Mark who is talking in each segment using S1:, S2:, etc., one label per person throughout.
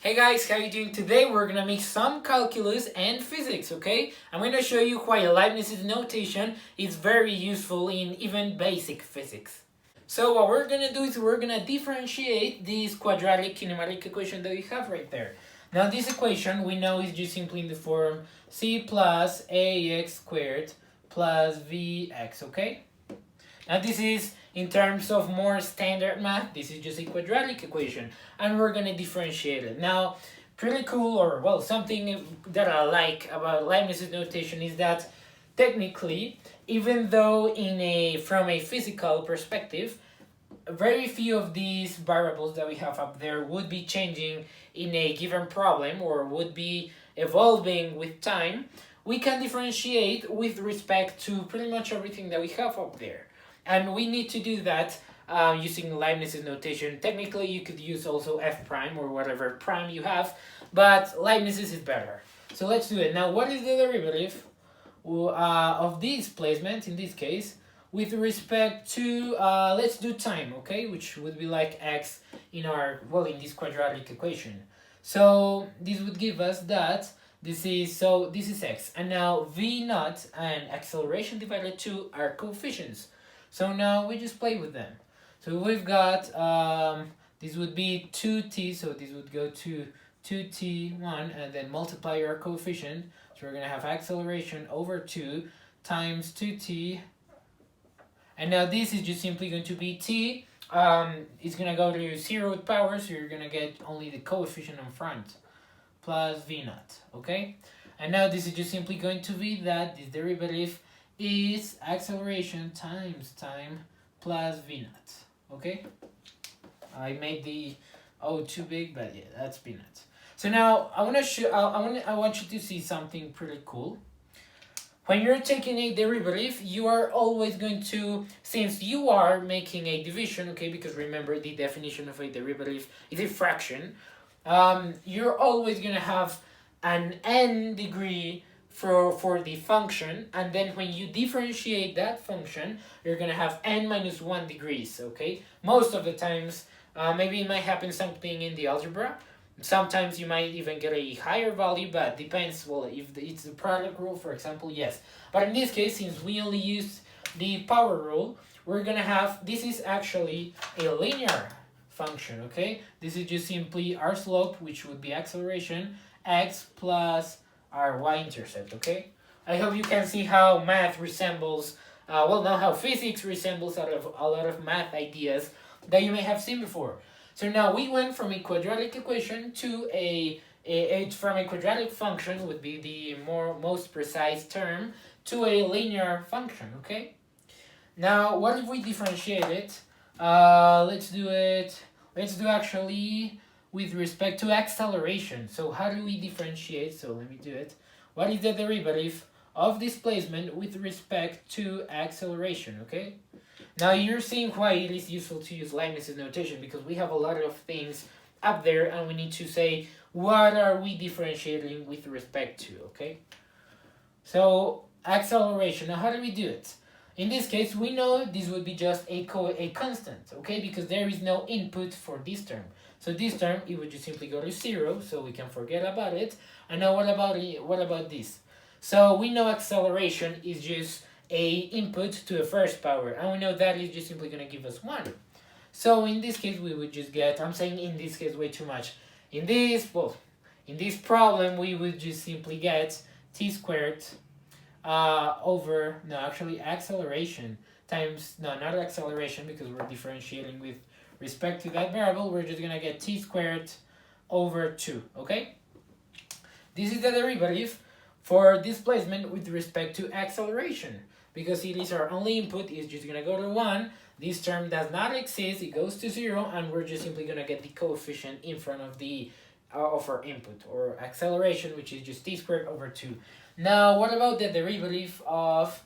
S1: Hey guys, how you doing today? We're gonna make some calculus and physics, okay? I'm gonna show you why Leibniz's notation is very useful in even basic physics. So what we're gonna do is we're gonna differentiate this quadratic kinematic equation that we have right there. Now this equation we know is just simply in the form c plus ax squared plus vx, okay? Now this is, in terms of more standard math, this is just a quadratic equation, and we're gonna differentiate it. Now, pretty cool, or well, something that I like about Leibniz's notation is that technically, even though from a physical perspective, very few of these variables that we have up there would be changing in a given problem or would be evolving with time, we can differentiate with respect to pretty much everything that we have up there. And we need to do that using Leibniz's notation. Technically, you could use also f prime or whatever prime you have, but Leibniz's is better. So let's do it. Now, what is the derivative of displacement, in this case, with respect to, let's do time, okay? Which would be like x in in this quadratic equation. So this would give us that this is x. And now v naught and acceleration divided 2 are coefficients. So now we just play with them. So we've got, this would be 2t, so this would go to 2t1, and then multiply our coefficient. So we're going to have acceleration over 2 times 2t. And now this is just simply going to be t. It's going to go to 0th power, so you're going to get only the coefficient in front, plus v naught, okay? And now this is just simply going to be that this derivative is acceleration times time plus v naught, okay? I made the O too big, but yeah, that's v naught. So now I want you to see something pretty cool. When you're taking a derivative, you are always going to, since you are making a division, okay, because remember the definition of a derivative is a fraction, you're always going to have an n degree for the function, and then when you differentiate that function, you're going to have n minus 1 degrees, okay? Most of the times, maybe it might happen something in the algebra. Sometimes you might even get a higher value, but depends, well, if it's the product rule, for example, yes. But in this case, since we only use the power rule, we're going to have, this is actually a linear function, okay? This is just simply our slope, which would be acceleration, x plus our y-intercept, okay? I hope you can see how math resembles, how physics resembles a lot of math ideas that you may have seen before. So now we went from a quadratic equation to from a quadratic function would be the most precise term to a linear function, okay? Now, what if we differentiate it? Let's do actually with respect to acceleration. So how do we differentiate? So let me do it. What is the derivative of displacement with respect to acceleration, okay? Now you're seeing why it is useful to use Leibniz's notation, because we have a lot of things up there and we need to say what are we differentiating with respect to, okay? So acceleration, now how do we do it? In this case, we know this would be just a constant, okay? Because there is no input for this term. So this term, it would just simply go to 0, so we can forget about it. And now what about this? So we know acceleration is just a input to the first power, and we know that is just simply going to give us 1. So in this case, we would just get, I'm saying in this case way too much. In this problem, we would just simply get t squared acceleration times, no, not acceleration, because we're differentiating with respect to that variable. We're just going to get t squared over 2, okay? This is the derivative for displacement with respect to acceleration. Because it is our only input, is just going to go to 1. This term does not exist, it goes to 0, and we're just simply going to get the coefficient in front of of our input, or acceleration, which is just t squared over 2. Now, what about the derivative of,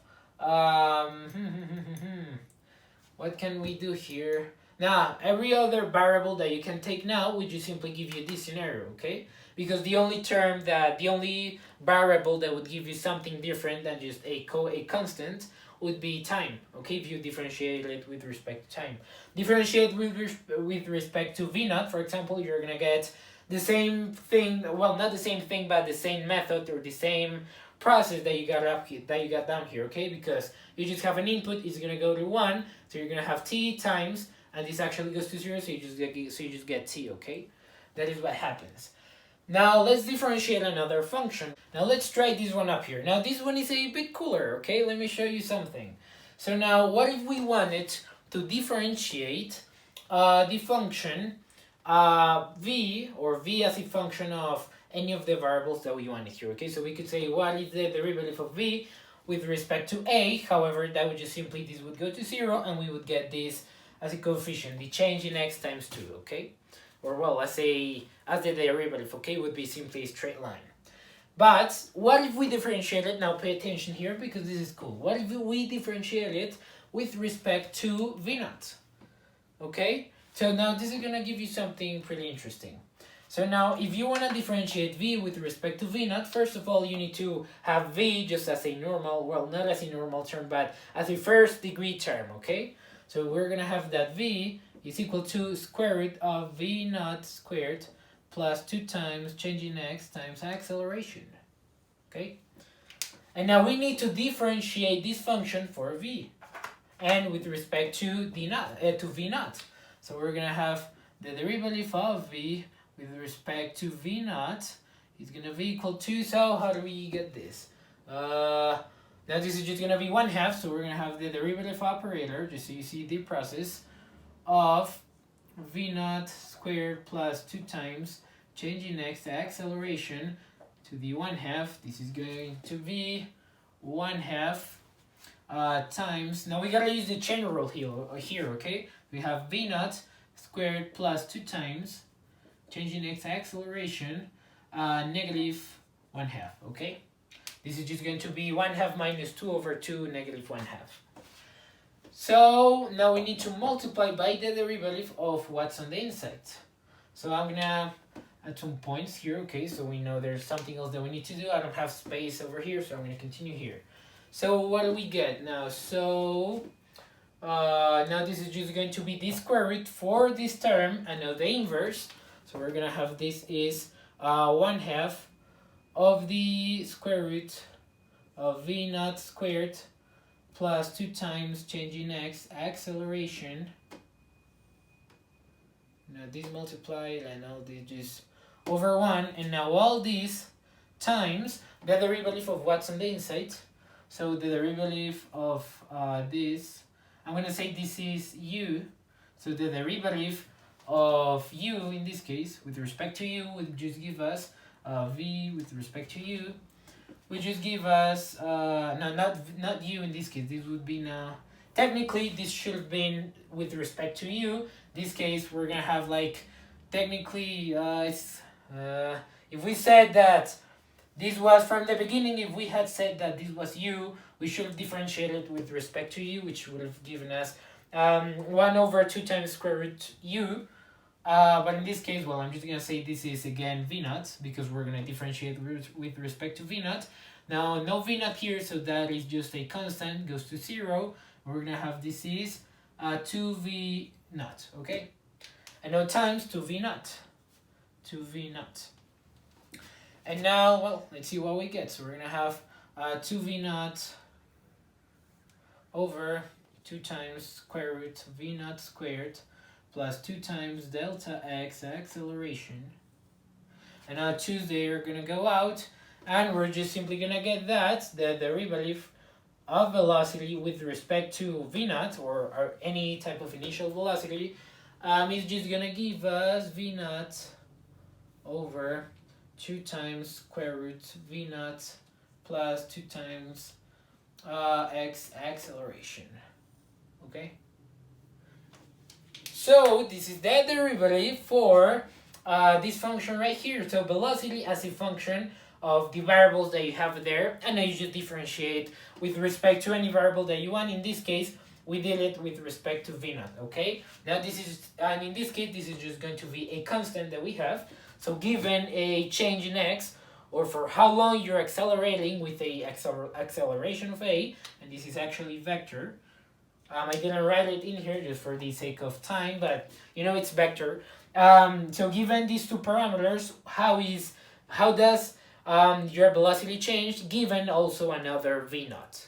S1: what can we do here? Now, every other variable that you can take now would just simply give you this scenario, okay? Because the only variable that would give you something different than just a constant would be time, okay, if you differentiate it with respect to time. Differentiate with respect to v naught, for example, you're going to get the same thing, well, not the same thing, but the same method or the same process that you got up here, that you got down here, okay? Because you just have an input, it's gonna go to 1, so you're gonna have t times, and this actually goes to 0, so you just get t, okay? That is what happens. Now let's differentiate another function. Now let's try this one up here. Now this one is a bit cooler, okay? Let me show you something. So now what if we wanted to differentiate the function v, or v as a function of any of the variables that we wanted here, okay? So we could say what is the derivative of v with respect to a, however, that would just simply, this would go to 0, and we would get this as a coefficient, the change in x times 2, okay? Or well, let's say as the derivative, okay, would be simply a straight line. But what if we differentiate it? Now pay attention here because this is cool. What if we differentiate it with respect to v naught? Okay, so now this is gonna give you something pretty interesting. So now if you want to differentiate v with respect to v naught, first of all you need to have v just as a normal, well, not as a normal term, but as a first degree term, okay? So we're gonna have that v is equal to square root of v naught squared plus 2 times change in x times acceleration, okay? And now we need to differentiate this function for v, and with respect to v naught. So we're gonna have the derivative of v with respect to v naught is gonna be equal to, so how do we get this? Now this is just gonna be 1/2, so we're gonna have the derivative operator, just so you see the process, of v naught squared plus 2 times change in x acceleration to the 1/2. This is going to be 1/2 times, now we gotta use the chain rule here, okay? We have v naught squared plus 2 times change in x acceleration negative 1/2, okay? This is just going to be 1/2 minus 2 over 2 negative 1/2. So now we need to multiply by the derivative of what's on the inside. So I'm gonna add some points here, okay? So we know there's something else that we need to do. I don't have space over here, so I'm gonna continue here. So what do we get now? So now this is just going to be the square root for this term, and now the inverse. So we're gonna have this is 1/2 of the square root of v naught squared plus 2 times change in x acceleration. Now this multiplied and all this just over 1, and now all these times the derivative of what's on the inside. So the derivative of this, I'm gonna say this is u, so the derivative of u in this case with respect to u would just give us v with respect to u, which just give us no, not u in this case. This would be now, technically this should have been with respect to u. This case we're gonna have like, technically if we said that this was from the beginning, if we had said that this was u, we should have differentiated with respect to u, which would have given us 1/2 times square root u. But in this case, well, I'm just going to say this is again v naught, because we're going to differentiate with respect to v naught. Now, no v naught here, so that is just a constant, goes to 0. We're going to have this is 2v naught, okay? And now times 2v naught. 2v naught. And now, well, let's see what we get. So we're going to have 2v naught over 2 times square root v naught squared plus 2 times delta x acceleration. And now 2's they are going to go out, and we're just simply going to get that, the derivative of velocity with respect to v naught, or any type of initial velocity, is just going to give us v naught over 2 times square root v naught plus 2 times x acceleration. Okay? So this is the derivative for this function right here. So velocity as a function of the variables that you have there, and then you just differentiate with respect to any variable that you want. In this case, we did it with respect to v naught, okay? Now this is, and in this case, this is just going to be a constant that we have. So given a change in x, or for how long you're accelerating with a acceleration of a, and this is actually vector. I didn't write it in here just for the sake of time, but you know it's vector. So given these two parameters, how does your velocity change given also another v naught?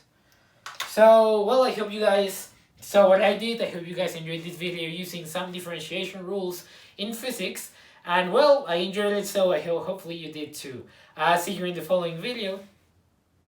S1: So, well, I hope you guys saw what I did. I hope you guys enjoyed this video using some differentiation rules in physics. And well, I enjoyed it, so I hope hopefully you did too. See you in the following video.